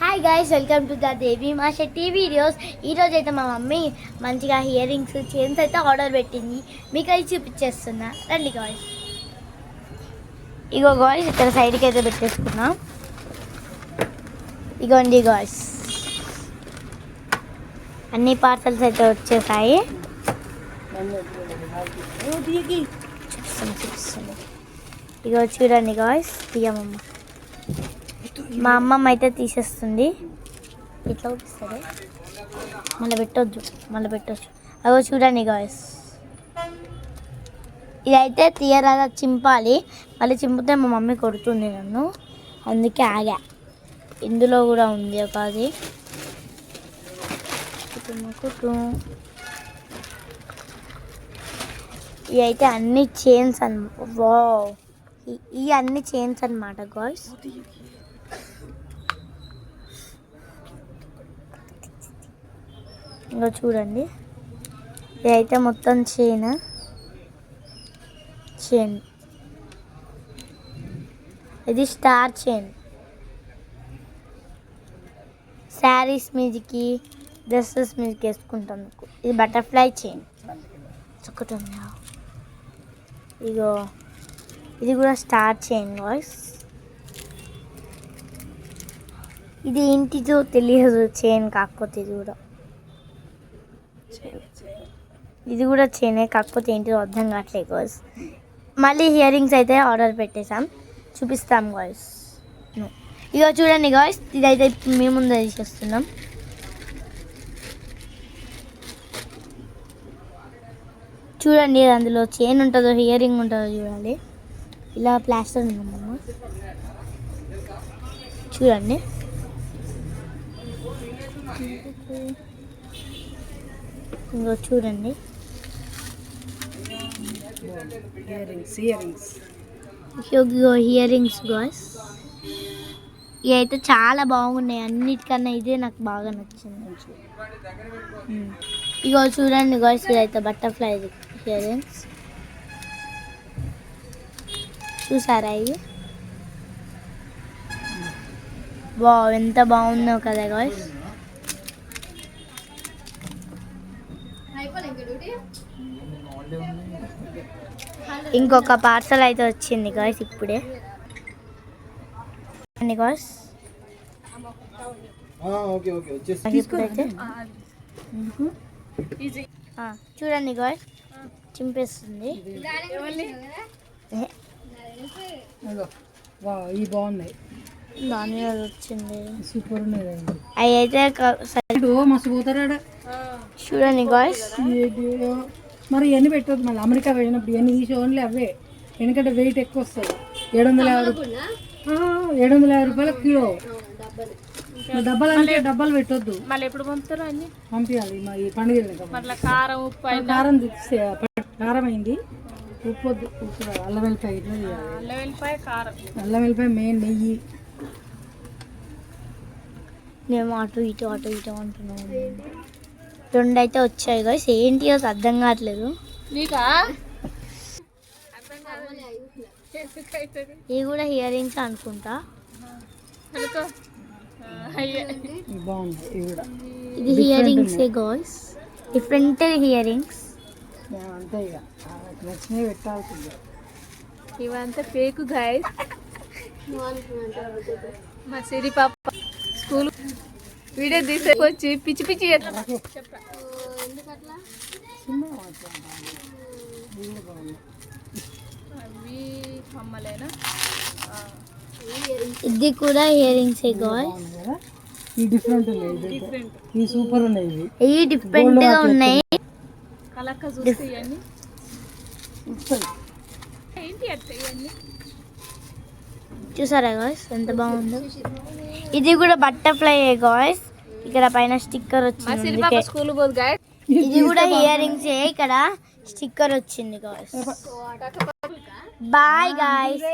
Hi guys, welcome to the Devi మా Shetty videos. ఈరోజు అయితే మా మమ్మీ మంచిగా ఇయర్ రింగ్స్ చైన్స్ అయితే ఆర్డర్ పెట్టింది. మీకు అది చూపించేస్తున్నా, రండి గాయ్స్. ఇగో గాయ్స్, ఇక్కడ సైడ్కి అయితే పెట్టేసుకున్నాం. ఇగోండి గాయ్స్, అన్ని పార్సల్స్ అయితే వచ్చేసాయి. చూపిస్తాను. ఇగో చూడండి గాయ్స్, తీయమమ్మ. మా అమ్మమ్మ అయితే తీసేస్తుంది. ఇట్లా చూపిస్తుంది, మళ్ళీ పెట్టొచ్చు. అదో చూడండి గాయస్, ఇదైతే తీయరాదా, చింపాలి. మళ్ళీ చింపితే మా మమ్మీ కొడుతుంది నన్ను, అందుకే ఆగా. ఇందులో కూడా ఉంది ఒక అది. ఇవి అయితే అన్ని చైన్స్ ఇవి అన్ని చైన్స్ అన్నమాట గాయ్స్. ఇంకా చూడండి, ఇదైతే మొత్తం చైన్. ఇది స్టార్ చైన్. శారీస్ మీదకి, డ్రెస్సెస్ మీదకి వేసుకుంటాం. ఇది బటర్ఫ్లై చైన్. ఇగో ఇది కూడా స్టార్ చైన్ గాయ్స్. ఇది ఏంటిదో తెలియదు చైన్, కాకపోతే ఇది కూడా చైనే, కాకపోతే ఏంటిదో అర్థం కావట్లేదు గాయ్స్. మళ్ళీ ఇయర్ రింగ్స్ అయితే ఆర్డర్ పెట్టేసాం, చూపిస్తాం గాయ్స్. ఇగో చూడండి గాయ్స్, ఇదైతే మేము ముందు తీసేస్తున్నాం. చూడండి, అందులో చైన్ ఉంటుందో ఇయర్ రింగ్ ఉంటుందో చూడాలి. ఇలా ప్లాస్టర్ ఉందమ్మా, చూడండి. ఇంకో చూడండి, ఇయర్ రింగ్స్ గాయ్స్. ఇవి అయితే చాలా బాగున్నాయి, అన్నిటికన్నా ఇదే నాకు బాగా నచ్చింది. ఇగో చూడండి గాయ్స్, ఇదైతే బటర్ఫ్లై ఇయర్ రింగ్స్. చూసారా ఇవి? ఎంత బాగుందో కదా గాయ్స్. ఇంకొక పార్సల్ అయితే వచ్చింది గాయ్స్ ఇప్పుడే. గాయ్స్ ఇప్పుడైతే చూడండి గాయ్స్, చింపేస్తుంది. బాగున్నాయి, దాని మీద వచ్చింది. సూపర్ ఉన్నాయి అవి అయితే మస్తు పోతారా. చూడండి గాయ్స్, మరి ఇవన్నీ పెట్టద్దు, మళ్ళీ అమెరికా పోయినప్పుడు ఇవన్నీ తీసి ఓన్లీ అవే, ఎందుకంటే వెయిట్ ఎక్కువ వస్తుంది. 750 రూపాయల కిలో. డబ్బాలు అంటే డబ్బాలు పెట్టొద్దు, మళ్ళీ ఎప్పుడు పంపుతారు అన్ని పంపించాలి. మరి పండుగ కారం, ఉప్పు, కారం అయింది, ఉప్పు వద్దు, ఉప్పు అల్లం వెల్లిపాయ ఇట్లా చేయాలి. అల్లం వెల్లిపాయ మెయిన్, నెయ్యి. మేము అటు ఇటు అంటున్నాము. 2 అయితే వచ్చాయి గాయ్స్, ఏంటి అర్థం కావట్లేదు. ఇవి కూడా ఇయర్ రింగ్స్ అనుకుంటా. ఇది ear rings guys, different ear rings. అంతే ఇక నచ్చినవి పెట్టాల్సిందే. ఇవంతా ఫేక్ గాయ్స్. మా సిరి పాప స్కూల్ వీడియో తీసుకొచ్చి పిచ్చి పిచ్చి అవి అమ్మలేనా. ఇది కూడా ear rings guys. Different super ఉన్నాయి. ఇవి డిఫరెంట్ గా ఉన్నాయి. కలక్క చూస్తే ఇవన్నీ ఏంటి అట్లా ఇవన్నీ చూసారా గాయ్స్, ఎంత బాగుందో. ఇది కూడా బటర్ఫ్లై గాయ్స్, ఇక్కడ పైన స్టిక్కర్ వచ్చింది. స్కూల్ పోదు గాయ్స్. ఇది కూడా ఇయర్ రింగ్స్, ఇక్కడ స్టిక్కర్ వచ్చింది గాయ్స్. Bye guys.